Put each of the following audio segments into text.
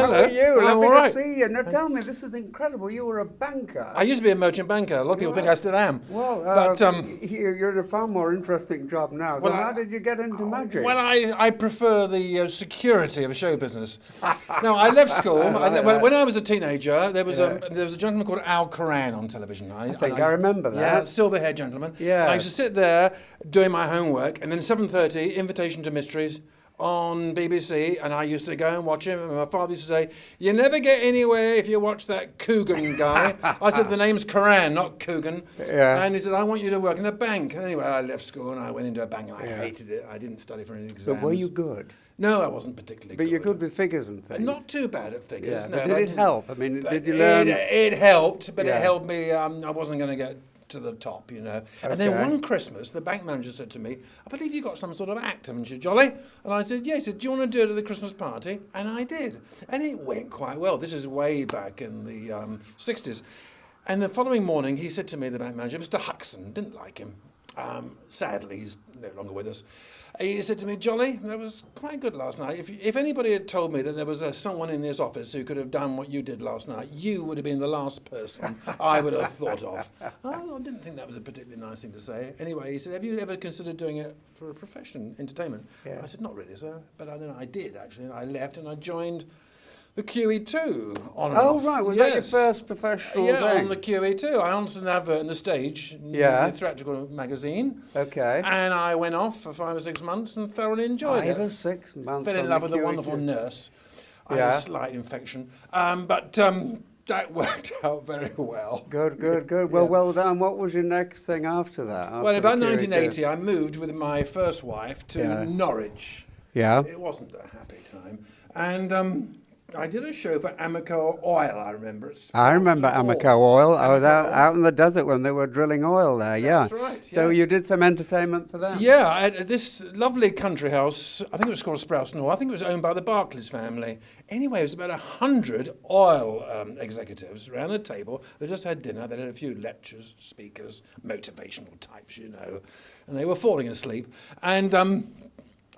Hello. How are you? I'm Lovely all right. to see you. Now tell me, this is incredible. You were a banker. I used to be a merchant banker. A lot of people think I still am. Well, but you're in a far more interesting job now. So how did you get into magic? Well, I prefer the security of show business. Now, I left school. When I was a teenager, there was a gentleman called Al Koran on television. I think I remember that. Yeah, silver-haired gentleman. Yeah. I used to sit there doing my homework, and then 7:30, Invitation to Mysteries on BBC, and I used to go and watch him, and my father used to say, "You never get anywhere if you watch that Coogan guy." I said, "The name's Koran, not Coogan." Yeah. And he said, "I want you to work in a bank." Anyway, I left school and I went into a bank, and I hated it. I didn't study for any exams. But were you good? No, I wasn't particularly good. But you're good with figures and things. Not too bad at figures. Yeah. No, But did it help? I mean, did you learn? It helped, but Yeah. it helped me. I wasn't going to get to the top, you know. And then Okay. one Christmas, the bank manager said to me, "I believe you got some sort of act, haven't you, Jolly?" And I said, "Yeah." He said, "Do you want to do it at the Christmas party?" And I did. And it went quite well. This is way back in the 60s. And the following morning, he said to me, the bank manager, Mr. Huxon, didn't like him. Sadly, he's no longer with us. He said to me, "Jolly, that was quite good last night. If anybody had told me that there was someone in this office who could have done what you did last night, you would have been the last person I would have thought of." I didn't think that was a particularly nice thing to say. Anyway, he said, "Have you ever considered doing it for a profession, entertainment?" Yeah. I said, "Not really, sir." But then I did, actually. I left and I joined the QE2 on and off. Right. Was that your first professional Yeah, thing? on the QE2. I answered an advert in the stage, in Yeah. the theatrical magazine. Okay. And I went off for 5 or 6 months and thoroughly enjoyed it. 5 or 6 months. Fell in on love the with a QE2. wonderful nurse. I had Yeah. a slight infection. But that worked out very well. Good. Well done. What was your next thing after that? Well, after about the QE2? 1980, I moved with my first wife to Norwich. Yeah. It wasn't a happy time. And I did a show for Amoco Oil, I remember. I remember Amoco Oil. I was out in the desert when they were drilling oil there. That's right, So yes. you did some entertainment for them. Yeah, at this lovely country house, I think it was called Sprouse North. I think it was owned by the Barclays family. Anyway, it was about 100 oil executives around a table. They just had dinner. They had a few lectures, speakers, motivational types, you know, and they were falling asleep. And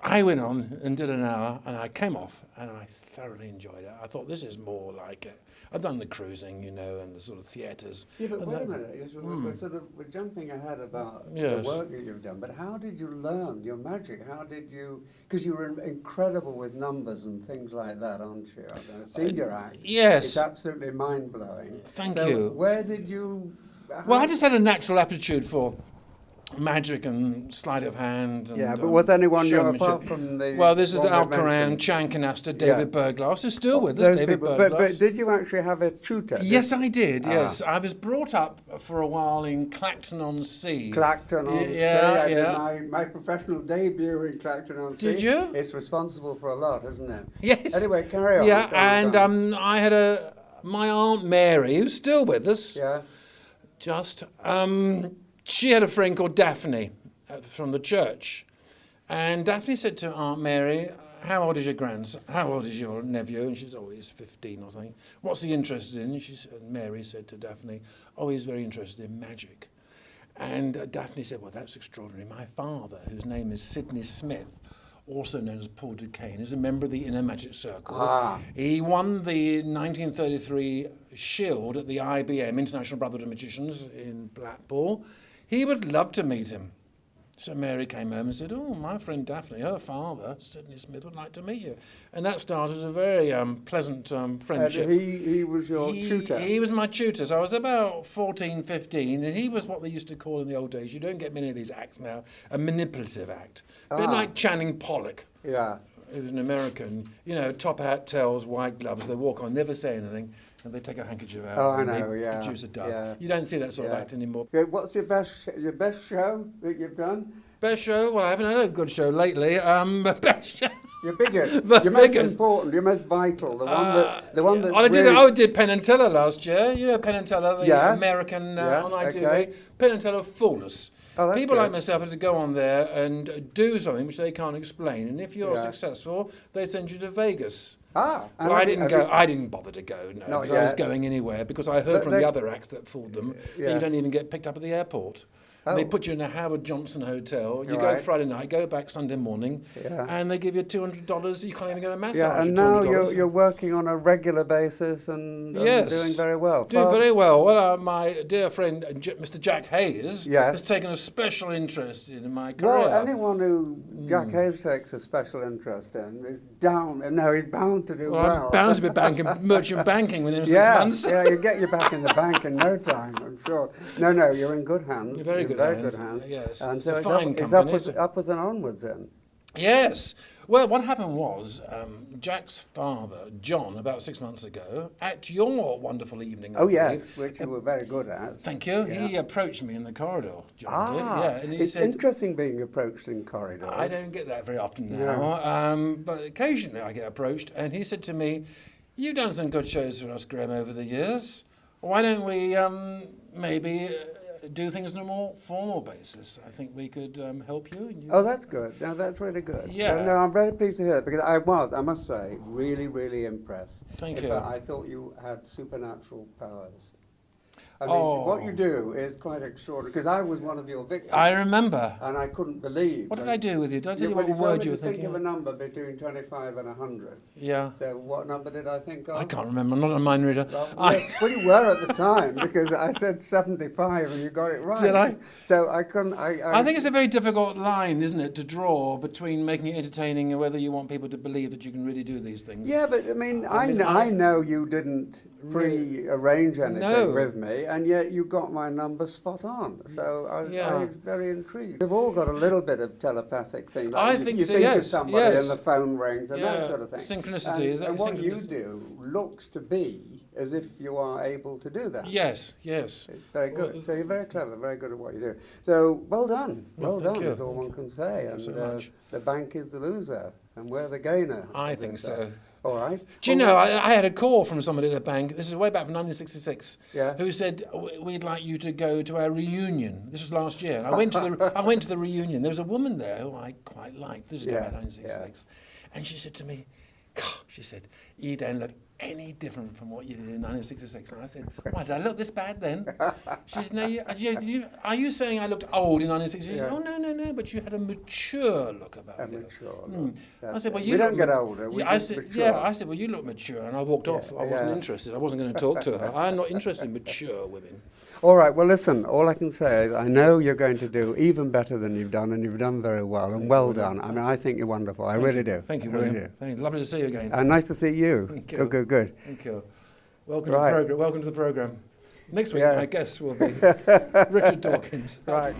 I went on and did an hour, and I came off, and I thoroughly enjoyed it. I thought, this is more like it. I've done the cruising, you know, and the sort of theatres. Yeah, but wait a minute. We're jumping ahead about the Yes. work that you've done. But how did you learn your magic? How did you? Because you were incredible with numbers and things like that, aren't you? I've seen your act. Yes. It's absolutely mind blowing. Thank so you. Where did you? Well, I just had a natural aptitude for magic and sleight of hand. And, Yeah, but was anyone showmanship. apart from the? Well, this is one Al we Koran, mentioned? Chan Canaster, Yeah. David Berglass, who's still with us, Those David people- Berglass. but did you actually have a tutor? Yes, I did, yes. I was brought up for a while in Clacton-on-Sea. Clacton-on-Sea. Yeah, I yeah. did my professional debut in Clacton-on-Sea. Did you? It's responsible for a lot, isn't it? Yes. Anyway, carry on. Yeah, Carry on. and I had my Aunt Mary, who's still with us. Yeah. She had a friend called Daphne from the church. And Daphne said to Aunt Mary, "How old is your grandson? How old is your nephew?" And she said, "Oh, he's 15 or something. What's he interested in?" Mary said to Daphne, "Oh, he's very interested in magic." And Daphne said, "Well, that's extraordinary. My father, whose name is Sidney Smith, also known as Paul Duquesne, is a member of the Inner Magic Circle. He won the 1933 Shield at the IBM, International Brotherhood of Magicians, in Blackpool. He would love to meet him." So Mary came home and said, "Oh, my friend Daphne, her father, Sidney Smith, would like to meet you." And that started a very pleasant friendship. He was your tutor? He was my tutor. So I was about 14, 15, and he was what they used to call in the old days, you don't get many of these acts now, a manipulative act. A bit like Channing Pollock. Yeah. He was an American, you know, top hat, tails, white gloves, they walk on, never say anything, and they take a handkerchief out and they produce a dove. Yeah. You don't see that sort of act anymore. Okay, what's your best show that you've done? Best show? Well, I haven't had a good show lately. Best show. Your biggest, The your most biggest. important, your most vital, the one that. Well, really, I did Penn and Teller last year. You know Penn and Teller, the Yes. American Yeah, on ITV. okay. Penn and Teller fool us. Oh, that's People good. like myself have to go on there and do something which they can't explain, and if you're Yeah. successful, they send you to Vegas. and Well, I didn't go. I didn't bother to go. No, Not because I was yet. going anywhere. Because I heard But from they- the other acts that fooled them that Yeah. you don't even get picked up at the airport. They Oh. put you in a Howard Johnson hotel. You go Right. Friday night, go back Sunday morning, Yeah. and they give you $200. You can't even get a massage. Yeah, and for now $200. you're working on a regular basis and doing very well. Doing very well. Well, my dear friend, Mr. Jack Hayes, Yes. has taken a special interest in my career. Well, anyone who Jack Hayes takes a special interest in is down, and now he's bound to do Well, well. I'm bound to be merchant banking within 6 Yeah, months. yeah, you get you back in the bank in no time, I'm sure. No, you're in good hands. You're very good hands. hands. Yes, And it's so a it's fine it's company. upwards and onwards then. Yes. Well, what happened was Jack's father, John, about 6 months ago, at your wonderful evening. I Oh believe, yes, which you were very good at. Thank you. Yeah. He approached me in the corridor. John did. Ah, Yeah, and he it's said, interesting being approached in corridors. I don't get that very often No. now, but occasionally I get approached, and he said to me, "You've done some good shows for us, Graham, over the years. Why don't we maybe do things on a more formal basis? I think we could help you." And you Oh, that's good. No, that's really good. Yeah. No, I'm very pleased to hear that because I must say, really, really impressed. Thank In you. fact, I thought you had supernatural powers. I mean, what you do is quite extraordinary because I was one of your victims. I remember. And I couldn't believe. What did I do with you? Did I tell you well, what word you were think thinking of a number between 25 and 100. Yeah. So what number did I think of? I can't remember. I'm not a mind reader. Well, you were at the time because I said 75 and you got it right. Did I? So I couldn't. I think it's a very difficult line, isn't it, to draw between making it entertaining and whether you want people to believe that you can really do these things. Yeah, but I mean, I I know you didn't pre-arrange anything No. with me, and yet you got my number spot on. So I was very intrigued. We've all got a little bit of telepathic thing. Like I you, think you so, think of yes, somebody yes. and the phone rings and that Yeah, sort of thing. synchronicity, is that and what you synchronicity? do looks to be as if you are able to do that. Yes. It's very good. Well, So you're very clever, very good at what you do. So well done. Well, Well thank done you. is all one can say. Thank you And so much. the bank is the loser and we're the gainer. I as they think say. so. All right. Do you Well, know, I had a call from somebody at the bank, this is way back from 1966, Yeah. who said, "We'd like you to go to our reunion." This was last year. I went to the reunion. There was a woman there who I quite liked. This is Yeah, about 1966. And she said to me, "God," she said, "you don't look any different from what you did in 1966. And I said, "Why, did I look this bad then?" She said, "No, are you saying I looked old in 1966? She said, Yeah. "Oh, no, but you had a mature look about you." Mature. I said, "Well, you we don't look get older. We I just said, mature. "Yeah." I said, "Well, you look mature," and I walked off. I wasn't yeah. interested. I wasn't going to talk to her. I'm not interested in mature women. All right. Well, listen. All I can say is I know you're going to do even better than you've done, and you've done very well, and well done. I mean, I think you're wonderful. I really do. Thank you, I really William. do. Lovely to see you again. And nice to see you. Thank you. Good. Thank you. Welcome Right. to the program. Welcome to the program. Next week, Yeah. my guest will be Richard Dawkins. Right.